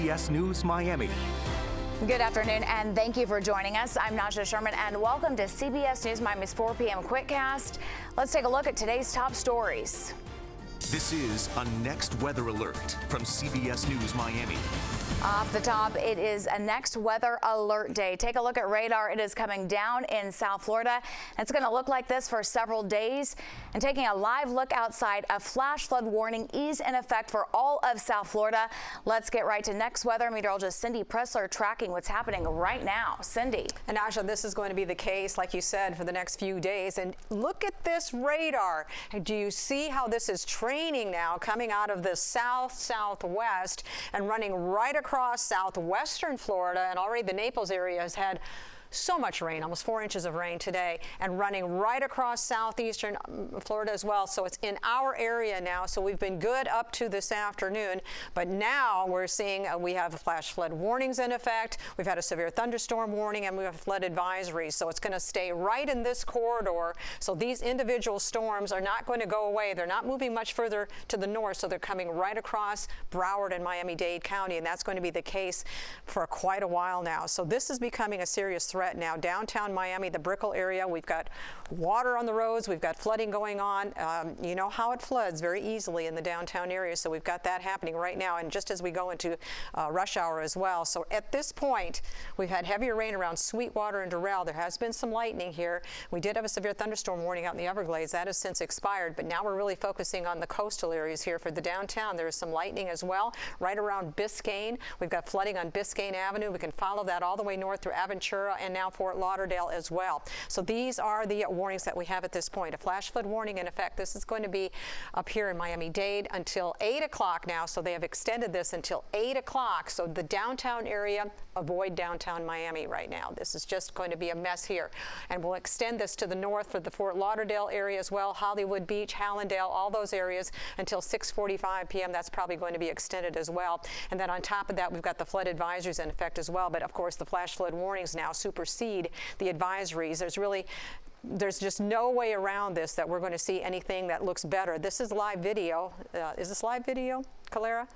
CBS News Miami. Good afternoon, and thank you for joining us. I'm Nasha Sherman, and welcome to CBS News Miami's 4 p.m. Quickcast. Let's take a look at today's top stories. This is a next weather alert from CBS News Miami. Off the top, it is a next weather alert day. Take a look at radar. It is coming down in South Florida. It's going to look like this for several days. And taking a live look outside, a flash flood warning is in effect for all of South Florida. Let's get right to next weather. Meteorologist Cindy Pressler tracking what's happening right now. Cindy. And Asha, this is going to be the case, like you said, for the next few days. And look at this radar. Do you see how this is training now, coming out of the southwest and running right across southwestern Florida? And already the Naples area has had so much rain, almost 4 inches of rain today, and running right across southeastern Florida as well. So it's in our area now. So we've been good up to this afternoon, but now we're seeing we have flash flood warnings in effect. We've had a severe thunderstorm warning, and we have flood advisories. So it's going to stay right in this corridor. So these individual storms are not going to go away. They're not moving much further to the north. So they're coming right across Broward and Miami-Dade County, and that's going to be the case for quite a while now. So this is becoming a serious threat now. Downtown Miami, the Brickell area, we've got water on the roads, we've got flooding going on. You know how it floods very easily in the downtown area, so we've got that happening right now, and just as we go into rush hour as well. So at this point, we've had heavier rain around Sweetwater and Doral. There has been some lightning here. We did have a severe thunderstorm warning out in the Everglades. That has since expired, but now we're really focusing on the coastal areas here. For the downtown, there is some lightning as well, right around Biscayne. We've got flooding on Biscayne Avenue. We can follow that all the way north through Aventura and now Fort Lauderdale as well. So these are the warnings that we have at this point. A flash flood warning in effect. This is going to be up here in Miami-Dade until 8 o'clock now. So they have extended this until 8 o'clock. So the downtown area, avoid downtown Miami right now. This is just going to be a mess here. And we'll extend this to the north for the Fort Lauderdale area as well, Hollywood Beach, Hallandale, all those areas until 6:45 p.m. That's probably going to be extended as well. And then on top of that, we've got the flood advisories in effect as well. But of course, the flash flood warnings now supersede the advisories. There's just no way around this that we're going to see anything that looks better. This is live video. Is this live video, Calera?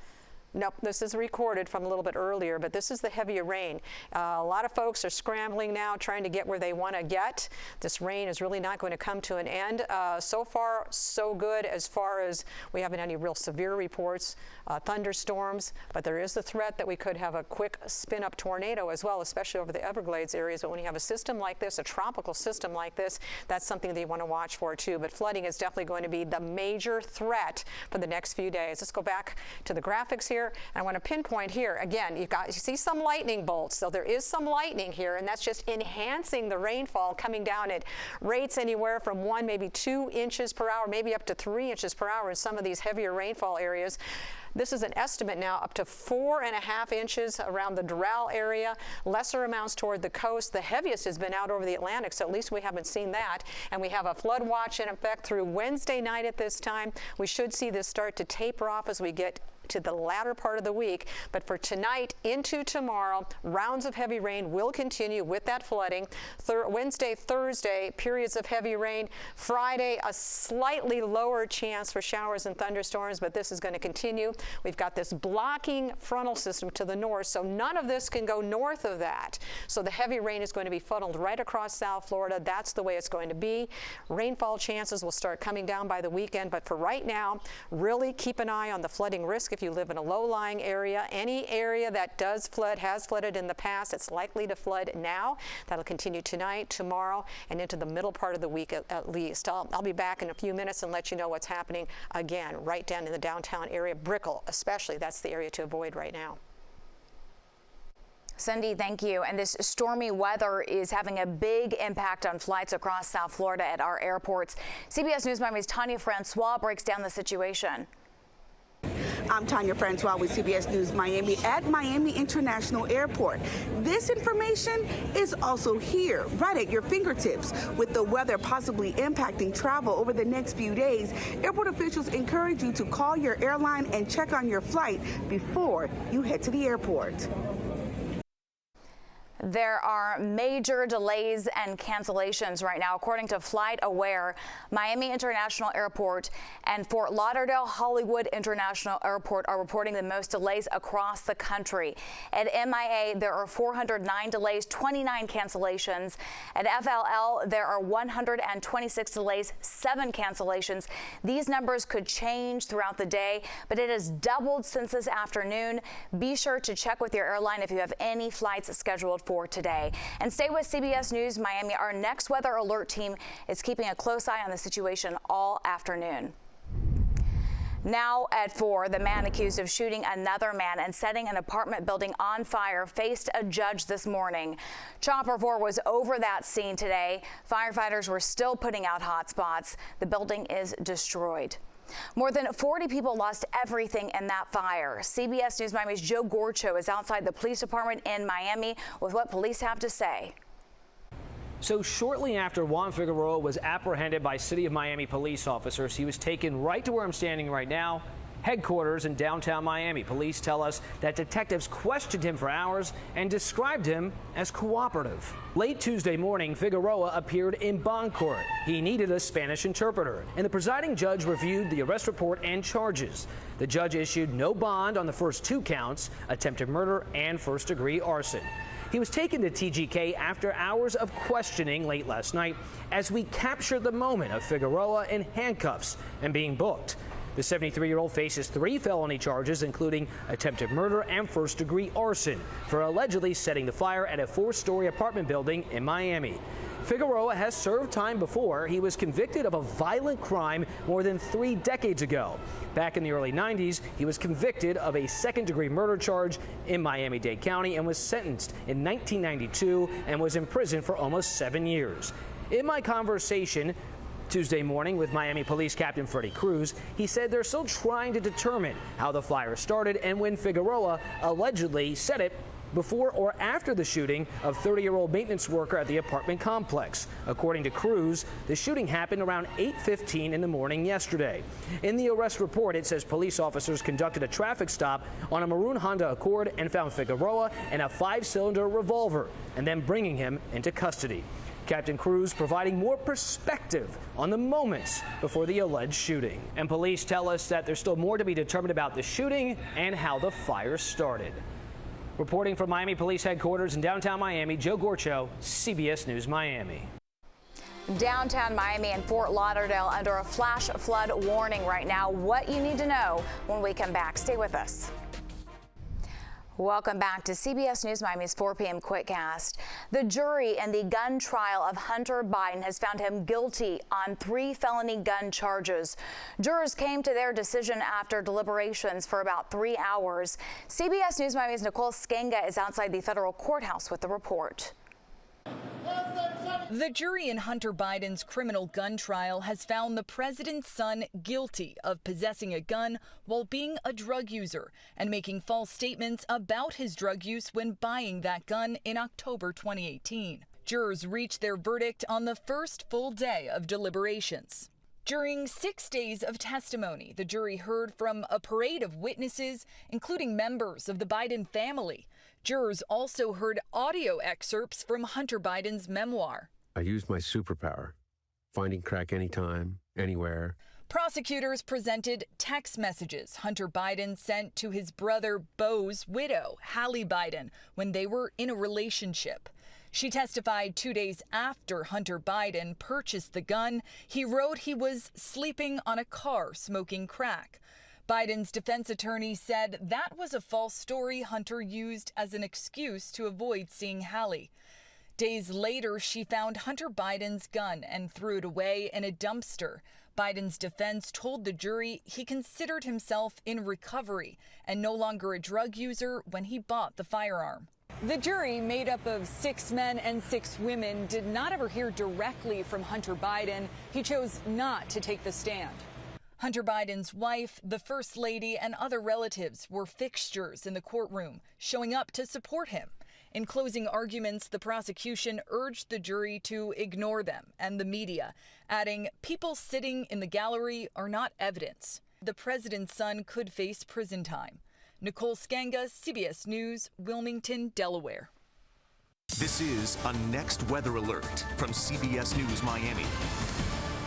Nope, this is recorded from a little bit earlier, but this is the heavier rain. A lot of folks are scrambling now, trying to get where they want to get. This rain is really not going to come to an end. So far, so good as far as we haven't had any real severe reports, thunderstorms, but there is the threat that we could have a quick spin-up tornado as well, especially over the Everglades areas. But when you have a system like this, a tropical system like this, that's something that you want to watch for too. But flooding is definitely going to be the major threat for the next few days. Let's go back to the graphics here. And I want to pinpoint here again. You see some lightning bolts, so there is some lightning here, and that's just enhancing the rainfall coming down at rates anywhere from 1, maybe 2 inches per hour, maybe up to 3 inches per hour in some of these heavier rainfall areas. This is an estimate now up to 4.5 inches around the Doral area, lesser amounts toward the coast. The heaviest has been out over the Atlantic, so at least we haven't seen that. And we have a flood watch in effect through Wednesday night at this time. We should see this start to taper off as we get to the latter part of the week. But for tonight into tomorrow, rounds of heavy rain will continue with that flooding. Wednesday, Thursday, periods of heavy rain. Friday, a slightly lower chance for showers and thunderstorms, but this is going to continue. We've got this blocking frontal system to the north, so none of this can go north of that. So the heavy rain is going to be funneled right across South Florida. That's the way it's going to be. Rainfall chances will start coming down by the weekend, but for right now, really keep an eye on the flooding risk. If you live in a low-lying area, any area that does flood, has flooded in the past, it's likely to flood now. That'll continue tonight, tomorrow, and into the middle part of the week at least. I'll be back in a few minutes and let you know what's happening again right down in the downtown area. Brickell, especially, that's the area to avoid right now. Cindy, thank you. And this stormy weather is having a big impact on flights across South Florida at our airports. CBS News Miami's Tanya Francois breaks down the situation. I'm Tanya Francois with CBS News Miami at Miami International Airport. This information is also here, right at your fingertips. With the weather possibly impacting travel over the next few days, airport officials encourage you to call your airline and check on your flight before you head to the airport. There are major delays and cancellations right now. According to FlightAware, Miami International Airport and Fort Lauderdale Hollywood International Airport are reporting the most delays across the country. At MIA, there are 409 delays, 29 cancellations. At FLL, there are 126 delays, 7 cancellations. These numbers could change throughout the day, but it has doubled since this afternoon. Be sure to check with your airline if you have any flights scheduled for today. And stay with CBS News Miami. Our next weather alert team is keeping a close eye on the situation all afternoon. Now at 4, the man accused of shooting another man and setting an apartment building on fire faced a judge this morning. Chopper 4 was over that scene today. Firefighters were still putting out hot spots. The building is destroyed. More than 40 people lost everything in that fire. CBS News Miami's Joe Gorcho is outside the police department in Miami with what police have to say. So shortly after Juan Figueroa was apprehended by City of Miami police officers, he was taken right to where I'm standing right now, headquarters in downtown Miami. Police tell us that detectives questioned him for hours and described him as cooperative. Late Tuesday morning, Figueroa appeared in bond court. He needed a Spanish interpreter, and the presiding judge reviewed the arrest report and charges. The judge issued no bond on the first 2 counts, attempted murder and first-degree arson. He was taken to TGK after hours of questioning late last night as we captured the moment of Figueroa in handcuffs and being booked. The 73-year-old faces 3 felony charges, including attempted murder and first-degree arson, for allegedly setting the fire at a 4-story apartment building in Miami. Figueroa has served time before. He was convicted of a violent crime more than 3 decades ago. Back in the early 90s, he was convicted of a second-degree murder charge in Miami-Dade County and was sentenced in 1992 and was in prison for almost 7 years. In my conversation Tuesday morning with Miami Police Captain Freddie Cruz, he said they're still trying to determine how the fire started and when Figueroa allegedly set it before or after the shooting of 30-year-old maintenance worker at the apartment complex. According to Cruz, the shooting happened around 8:15 in the morning yesterday. In the arrest report, it says police officers conducted a traffic stop on a maroon Honda Accord and found Figueroa and a 5-cylinder revolver, and then bringing him into custody. Captain Cruz providing more perspective on the moments before the alleged shooting. And police tell us that there's still more to be determined about the shooting and how the fire started. Reporting from Miami Police Headquarters in downtown Miami, Joe Gorcho, CBS News Miami. Downtown Miami and Fort Lauderdale under a flash flood warning right now. What you need to know when we come back. Stay with us. Welcome back to CBS News Miami's 4 p.m. Quickcast. The jury in the gun trial of Hunter Biden has found him guilty on 3 felony gun charges. Jurors came to their decision after deliberations for about 3 hours. CBS News Miami's Nicole Skenga is outside the federal courthouse with the report. The jury in Hunter Biden's criminal gun trial has found the president's son guilty of possessing a gun while being a drug user and making false statements about his drug use when buying that gun in October 2018. Jurors reached their verdict on the first full day of deliberations. During 6 days of testimony, the jury heard from a parade of witnesses, including members of the Biden family. Jurors also heard audio excerpts from Hunter Biden's memoir. I used my superpower, finding crack anytime, anywhere. Prosecutors presented text messages Hunter Biden sent to his brother Beau's widow, Hallie Biden, when they were in a relationship. She testified 2 days after Hunter Biden purchased the gun. He wrote he was sleeping on a car smoking crack. Biden's defense attorney said that was a false story Hunter used as an excuse to avoid seeing Hallie. Days later, she found Hunter Biden's gun and threw it away in a dumpster. Biden's defense told the jury he considered himself in recovery and no longer a drug user when he bought the firearm. The jury, made up of 6 men and 6 women, did not ever hear directly from Hunter Biden. He chose not to take the stand. Hunter Biden's wife, the First Lady, and other relatives were fixtures in the courtroom, showing up to support him. In closing arguments, the prosecution urged the jury to ignore them and the media, adding, "People sitting in the gallery are not evidence." The president's son could face prison time. Nicole Skenga, CBS News, Wilmington, Delaware. This is a Next Weather Alert from CBS News Miami.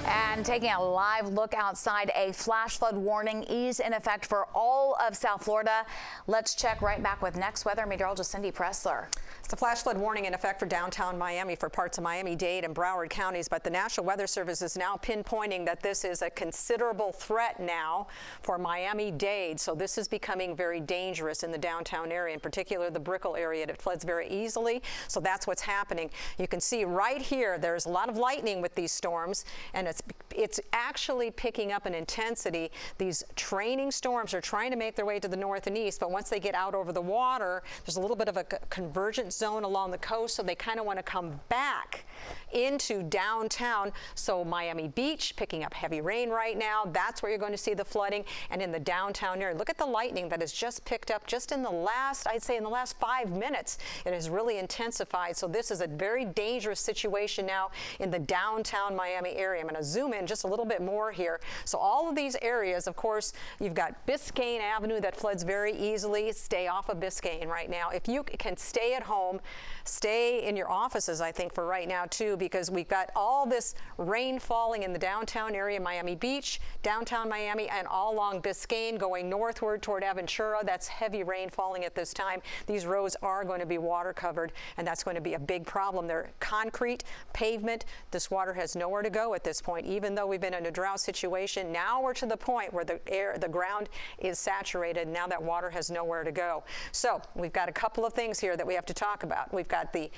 And taking a live look outside, a flash flood warning is in effect for all of South Florida. Let's check right back with Next Weather meteorologist Cindy Pressler. It's a flash flood warning in effect for downtown Miami for parts of Miami-Dade and Broward counties, but the National Weather Service is now pinpointing that this is a considerable threat now for Miami-Dade. So this is becoming very dangerous in the downtown area, in particular the Brickell area. It floods very easily, so that's what's happening. You can see right here there's a lot of lightning with these storms, and it's actually picking up in intensity. These training storms are trying to make their way to the north and east, but once they get out over the water, there's a little bit of a convergence zone along the coast, so they kind of want to come back into downtown. So Miami Beach picking up heavy rain right now. That's where you're going to see the flooding. And in the downtown area, look at the lightning that has just picked up just in the last, I'd say in the last 5 minutes. It has really intensified. So this is a very dangerous situation now in the downtown Miami area. I'm going to zoom in just a little bit more here. So all of these areas, of course, you've got Biscayne Avenue that floods very easily. Stay off of Biscayne right now. If you can stay at home, stay in your offices, I think, for right now too, because we've got all this rain falling in the downtown area, Miami Beach, downtown Miami, and all along Biscayne going northward toward Aventura. That's heavy rain falling at this time. These roads are going to be water covered, and that's going to be a big problem. They're concrete, pavement. This water has nowhere to go at this point. Even though we've been in a drought situation, now we're to the point where the ground is saturated. Now that water has nowhere to go. So we've got a couple of things here that we have to talk about. We've got the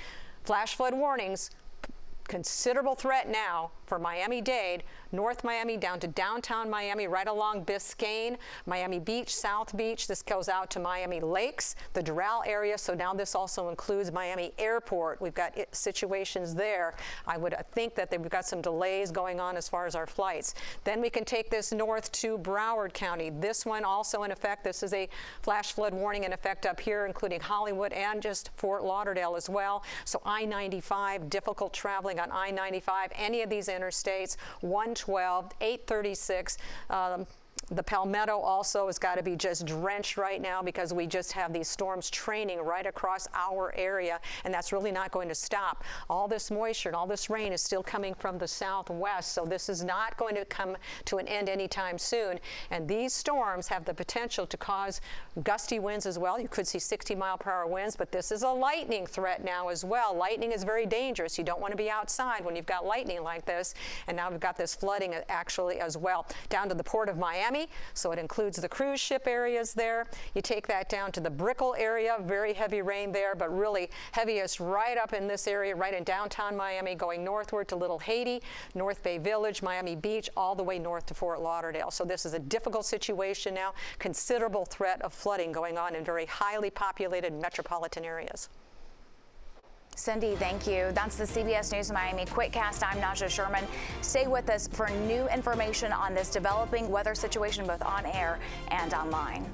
flash flood warnings, considerable threat now for Miami-Dade, North Miami down to downtown Miami, right along Biscayne, Miami Beach, South Beach. This goes out to Miami Lakes, the Doral area. So now this also includes Miami Airport. We've got situations there. I would think that we've got some delays going on as far as our flights. Then we can take this north to Broward County. This one also in effect. This is a flash flood warning in effect up here, including Hollywood and just Fort Lauderdale as well. So I-95, difficult traveling on I-95, any of these interstates, 112, 836. The Palmetto also has got to be just drenched right now because we just have these storms training right across our area, and that's really not going to stop. All this moisture and all this rain is still coming from the southwest, so this is not going to come to an end anytime soon. And these storms have the potential to cause gusty winds as well. You could see 60-mile-per-hour winds, but this is a lightning threat now as well. Lightning is very dangerous. You don't want to be outside when you've got lightning like this, and now we've got this flooding actually as well. Down to the Port of Miami. So it includes the cruise ship areas there. You take that down to the Brickell area, very heavy rain there, but really heaviest right up in this area, right in downtown Miami, going northward to Little Haiti, North Bay Village, Miami Beach, all the way north to Fort Lauderdale. So this is a difficult situation now, considerable threat of flooding going on in very highly populated metropolitan areas. Cindy, thank you. That's the CBS News Miami Quickcast. I'm Naja Sherman. Stay with us for new information on this developing weather situation, both on air and online.